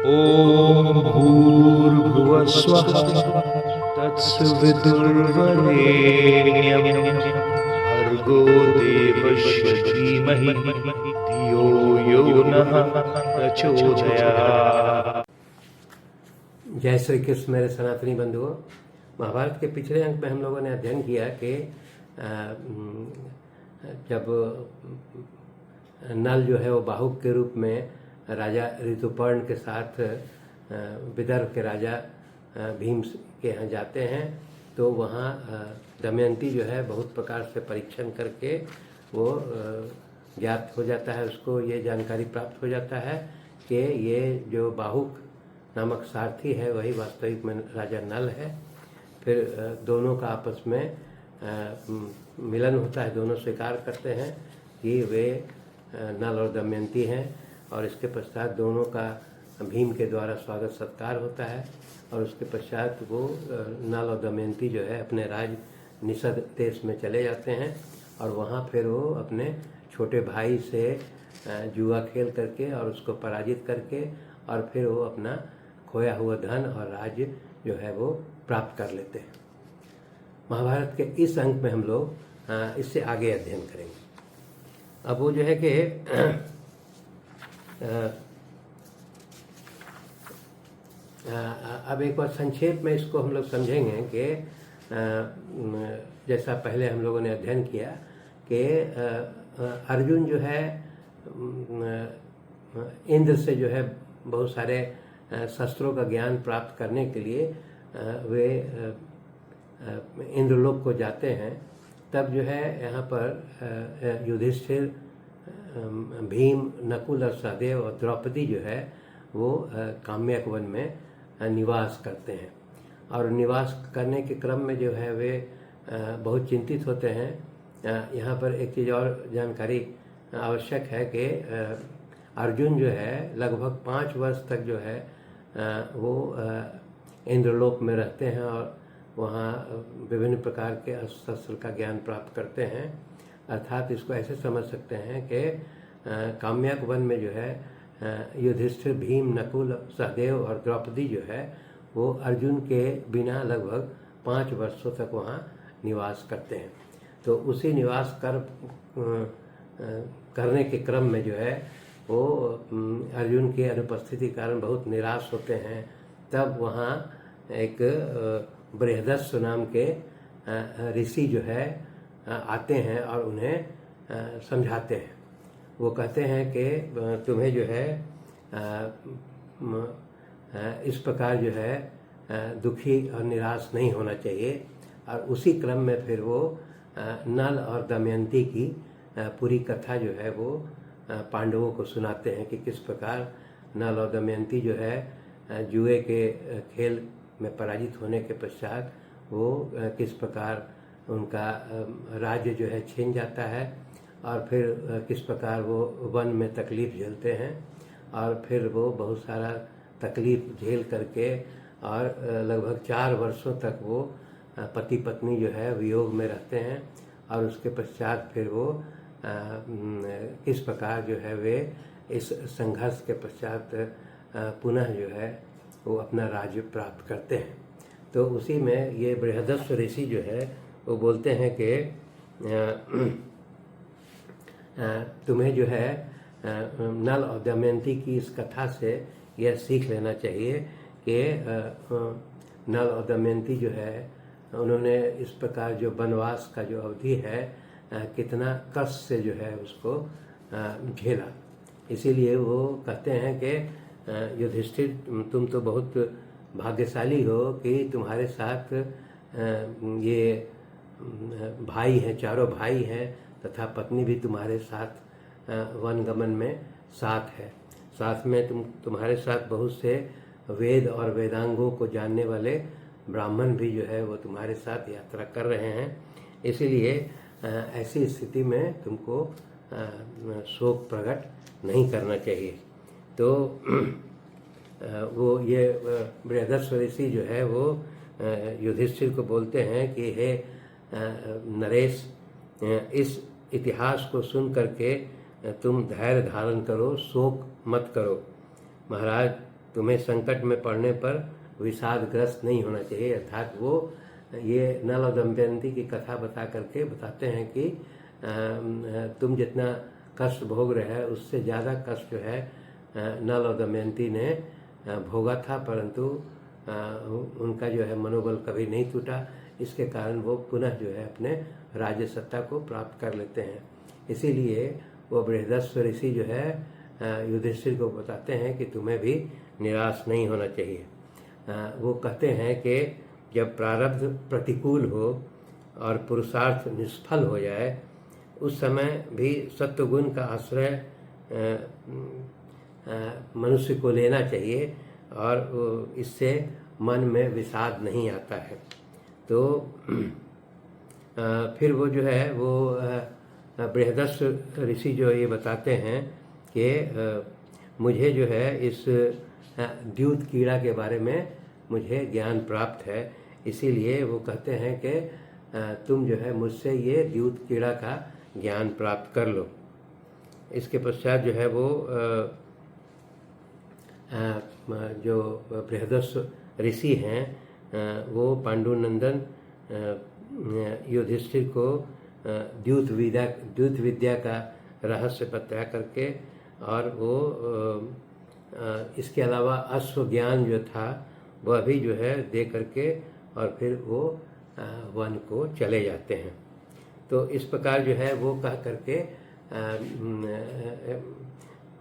ॐ भूर्भुवः स्वः तत्सवितुर्वरेण्यं भर्गो देवस्य धीमहि धियो यो नः प्रचोदयात्। जय श्री कृष्ण मेरे सनातनी बंधुओं। महाभारत के पिछले अंक में हम लोगों ने अध्ययन किया कि जब नल जो है वो बाहुक के रूप में राजा ऋतुपर्ण के साथ विदर्भ के राजा भीम के यहाँ जाते हैं तो वहाँ दमयंती जो है बहुत प्रकार से परीक्षण करके वो ज्ञात हो जाता है, उसको ये जानकारी प्राप्त हो जाता है कि ये जो बाहुक नामक सारथी है वही वास्तविक में राजा नल है। फिर दोनों का आपस में मिलन होता है, दोनों स्वीकार करते हैं कि वे नल और दमयंती हैं और इसके पश्चात दोनों का भीम के द्वारा स्वागत सत्कार होता है और उसके पश्चात वो नल और दमयंती जो है अपने राज निषद देश में चले जाते हैं और वहाँ फिर वो अपने छोटे भाई से जुआ खेल करके और उसको पराजित करके और फिर वो अपना खोया हुआ धन और राज्य जो है वो प्राप्त कर लेते हैं। महाभारत के इस अंक में हम लोग इससे आगे अध्ययन करेंगे। अब वो जो है कि अब एक बार संक्षेप में इसको हम लोग समझेंगे कि जैसा पहले हम लोगों ने अध्ययन किया कि अर्जुन जो है इंद्र से जो है बहुत सारे शस्त्रों का ज्ञान प्राप्त करने के लिए वे इंद्रलोक को जाते हैं। तब जो है यहाँ पर युधिष्ठिर, भीम, नकुल और सहदेव और द्रौपदी जो है वो काम्यक वन में निवास करते हैं और निवास करने के क्रम में जो है वे बहुत चिंतित होते हैं। यहाँ पर एक चीज़ और जानकारी आवश्यक है कि अर्जुन जो है लगभग 5 वर्ष तक जो है वो इंद्रलोक में रहते हैं और वहाँ विभिन्न प्रकार के अस्त्र शस्त्र का ज्ञान प्राप्त करते हैं। अर्थात इसको ऐसे समझ सकते हैं कि काम्यक वन में जो है युधिष्ठिर, भीम, नकुल, सहदेव और द्रौपदी जो है वो अर्जुन के बिना लगभग 5 वर्षों तक वहाँ निवास करते हैं। तो उसी निवास करने के क्रम में जो है वो अर्जुन की अनुपस्थिति के कारण बहुत निराश होते हैं। तब वहाँ एक बृहदस्व नाम के ऋषि जो है आते हैं और उन्हें समझाते हैं। वो कहते हैं कि तुम्हें जो है इस प्रकार जो है दुखी और निराश नहीं होना चाहिए। और उसी क्रम में फिर वो नल और दमयंती की पूरी कथा जो है वो पांडवों को सुनाते हैं कि किस प्रकार नल और दमयंती जो है जुए के खेल में पराजित होने के पश्चात वो किस प्रकार उनका राज्य जो है छीन जाता है और फिर किस प्रकार वो वन में तकलीफ़ झेलते हैं और फिर वो बहुत सारा तकलीफ़ झेल करके और लगभग 4 वर्षों तक वो पति पत्नी जो है वियोग में रहते हैं और उसके पश्चात फिर वो किस प्रकार जो है वे इस संघर्ष के पश्चात पुनः जो है वो अपना राज्य प्राप्त करते हैं। तो उसी में ये बृहदस्व ऋषि जो है वो बोलते हैं कि तुम्हें जो है नल और दमयंती की इस कथा से यह सीख लेना चाहिए कि नल और दमयंती जो है उन्होंने इस प्रकार जो वनवास का जो अवधि है कितना कष्ट से जो है उसको झेला। इसीलिए वो कहते हैं कि युधिष्ठिर तुम तो बहुत भाग्यशाली हो कि तुम्हारे साथ ये भाई हैं, चारों भाई हैं तथा पत्नी भी तुम्हारे साथ वनगमन में साथ है। साथ में तुम्हारे साथ बहुत से वेद और वेदांगों को जानने वाले ब्राह्मण भी जो है वो तुम्हारे साथ यात्रा कर रहे हैं। इसीलिए ऐसी स्थिति में तुमको शोक प्रकट नहीं करना चाहिए। तो वो ये बृहदस्व ऋषि जो है वो युधिष्ठिर को बोलते हैं कि हे नरेश, इस इतिहास को सुन करके तुम धैर्य धारण करो, शोक मत करो। महाराज तुम्हें संकट में पड़ने पर विषादग्रस्त नहीं होना चाहिए। अर्थात वो ये नल और दमयंती की कथा बता करके बताते हैं कि तुम जितना कष्ट भोग रहे हैं उससे ज़्यादा कष्ट जो है नल और दमयंती ने भोगा था, परंतु उनका जो है मनोबल कभी नहीं टूटा। इसके कारण वो पुनः जो है अपने राज्य सत्ता को प्राप्त कर लेते हैं। इसीलिए वो बृहदस्व ऋषि जो है युधिष्ठिर को बताते हैं कि तुम्हें भी निराश नहीं होना चाहिए। वो कहते हैं कि जब प्रारब्ध प्रतिकूल हो और पुरुषार्थ निष्फल हो जाए उस समय भी सत्वगुण का आश्रय मनुष्य को लेना चाहिए और इससे मन में विषाद नहीं आता है। तो फिर वो जो है वो बृहदस्व ऋषि जो ये बताते हैं कि मुझे जो है इस द्यूत कीड़ा के बारे में मुझे ज्ञान प्राप्त है, इसीलिए वो कहते हैं कि तुम जो है मुझसे ये द्यूत कीड़ा का ज्ञान प्राप्त कर लो। इसके पश्चात जो है वो जो बृहदस्व ऋषि हैं वो पांडुनंदन युधिष्ठिर को द्यूत विद्या का रहस्य बता करके और वो इसके अलावा अश्व ज्ञान जो था वह भी जो है दे करके और फिर वो वन को चले जाते हैं। तो इस प्रकार जो है वो कह करके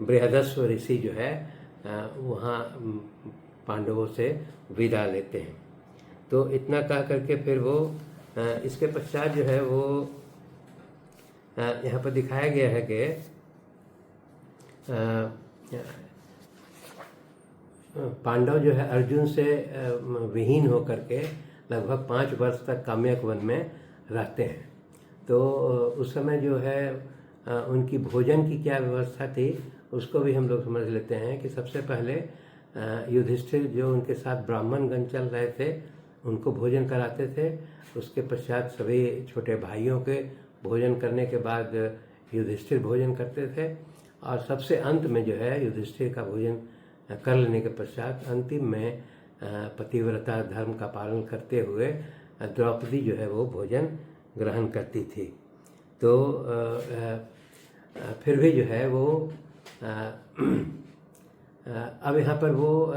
बृहदस्व ऋषि जो है वहाँ पांडवों से विदा लेते हैं। तो इतना कह करके फिर वो इसके पश्चात जो है वो यहाँ पर दिखाया गया है कि पांडव जो है अर्जुन से विहीन होकर के लगभग 5 वर्ष तक काम्यक वन में रहते हैं। तो उस समय जो है उनकी भोजन की क्या व्यवस्था थी उसको भी हम लोग समझ लेते हैं कि सबसे पहले युधिष्ठिर जो उनके साथ ब्राह्मणगण चल रहे थे उनको भोजन कराते थे। उसके पश्चात सभी छोटे भाइयों के भोजन करने के बाद युधिष्ठिर भोजन करते थे और सबसे अंत में जो है युधिष्ठिर का भोजन कर लेने के पश्चात अंतिम में पतिव्रता धर्म का पालन करते हुए द्रौपदी जो है वो भोजन ग्रहण करती थी। तो फिर भी जो है वो अब यहाँ पर वो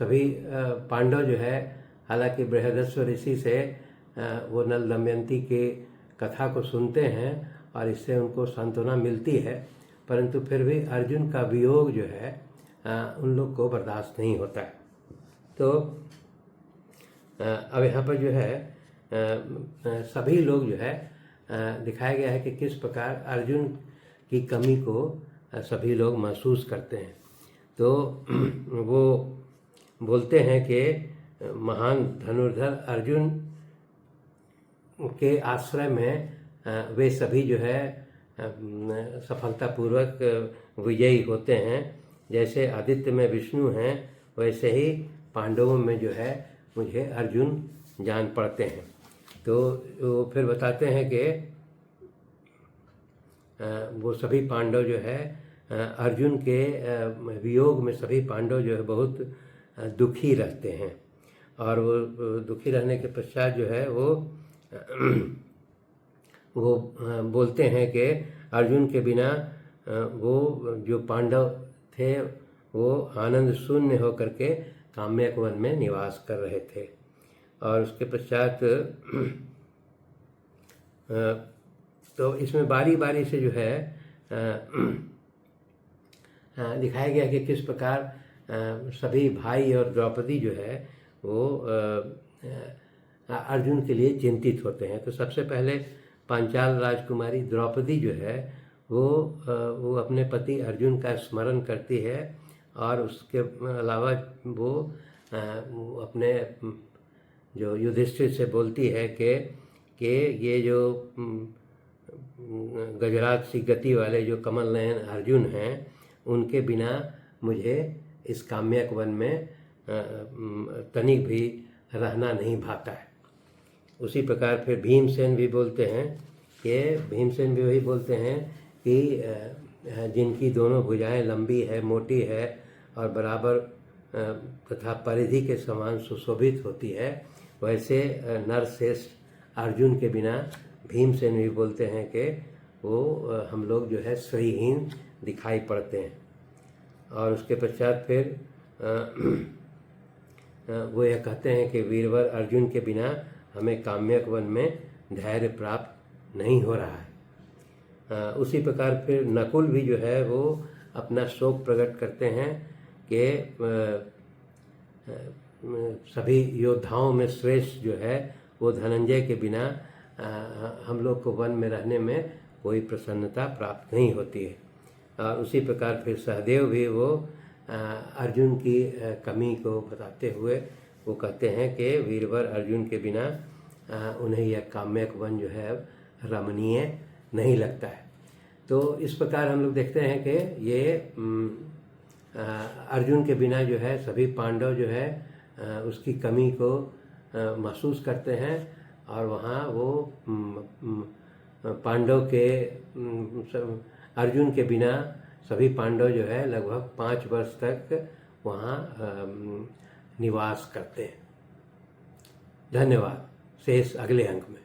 सभी पांडव जो है हालांकि बृहदस्व ऋषि से वो नल दमयंती के कथा को सुनते हैं और इससे उनको सांत्वना मिलती है, परंतु फिर भी अर्जुन का वियोग जो है उन लोग को बर्दाश्त नहीं होता है। तो अब यहाँ पर जो है सभी लोग जो है दिखाया गया है कि किस प्रकार अर्जुन की कमी को सभी लोग महसूस करते हैं। तो वो बोलते हैं कि महान धनुर्धर अर्जुन के आश्रय में वे सभी जो है सफलतापूर्वक विजयी होते हैं। जैसे आदित्य में विष्णु हैं वैसे ही पांडवों में जो है मुझे अर्जुन जान पड़ते हैं। तो वो फिर बताते हैं कि वो सभी पांडव जो है अर्जुन के वियोग में सभी पांडव जो है बहुत दुखी रहते हैं और वो दुखी रहने के पश्चात जो है वो बोलते हैं कि अर्जुन के बिना वो जो पांडव थे वो आनंद शून्य होकर के काम्यक वन में निवास कर रहे थे। और उसके पश्चात तो इसमें बारी बारी से जो है दिखाया गया कि किस प्रकार सभी भाई और द्रौपदी जो है वो अर्जुन के लिए चिंतित होते हैं। तो सबसे पहले पांचाल राजकुमारी द्रौपदी जो है वो अपने पति अर्जुन का स्मरण करती है और उसके अलावा वो अपने जो युधिष्ठिर से बोलती है कि ये जो गजराज सी गति वाले जो कमल नयन अर्जुन हैं उनके बिना मुझे इस काम्यक वन में तनिक भी रहना नहीं भाता है। उसी प्रकार फिर भीमसेन भी बोलते हैं कि भीमसेन भी वही बोलते हैं कि जिनकी दोनों भुजाएं लंबी है मोटी है और बराबर तथा परिधि के समान सुशोभित होती है, वैसे नरश्रेष्ठ अर्जुन के बिना भीमसेन भी बोलते हैं कि वो हम लोग जो है श्रीहीन दिखाई पड़ते हैं। और उसके पश्चात फिर वो यह कहते हैं कि वीरवर अर्जुन के बिना हमें काम्यक वन में धैर्य प्राप्त नहीं हो रहा है। उसी प्रकार फिर नकुल भी जो है वो अपना शोक प्रकट करते हैं कि सभी योद्धाओं में श्रेष्ठ जो है वो धनंजय के बिना हम लोग को वन में रहने में कोई प्रसन्नता प्राप्त नहीं होती है। और उसी प्रकार फिर सहदेव भी वो अर्जुन की कमी को बताते हुए वो कहते हैं कि वीरवर अर्जुन के बिना उन्हें यह काम्यक वन जो है रमणीय नहीं लगता है। तो इस प्रकार हम लोग देखते हैं कि ये अर्जुन के बिना जो है सभी पांडव जो है उसकी कमी को महसूस करते हैं और वहाँ वो पांडव के अर्जुन के बिना सभी पांडव जो है लगभग 5 वर्ष तक वहाँ निवास करते हैं। धन्यवाद। शेष अगले अंक में।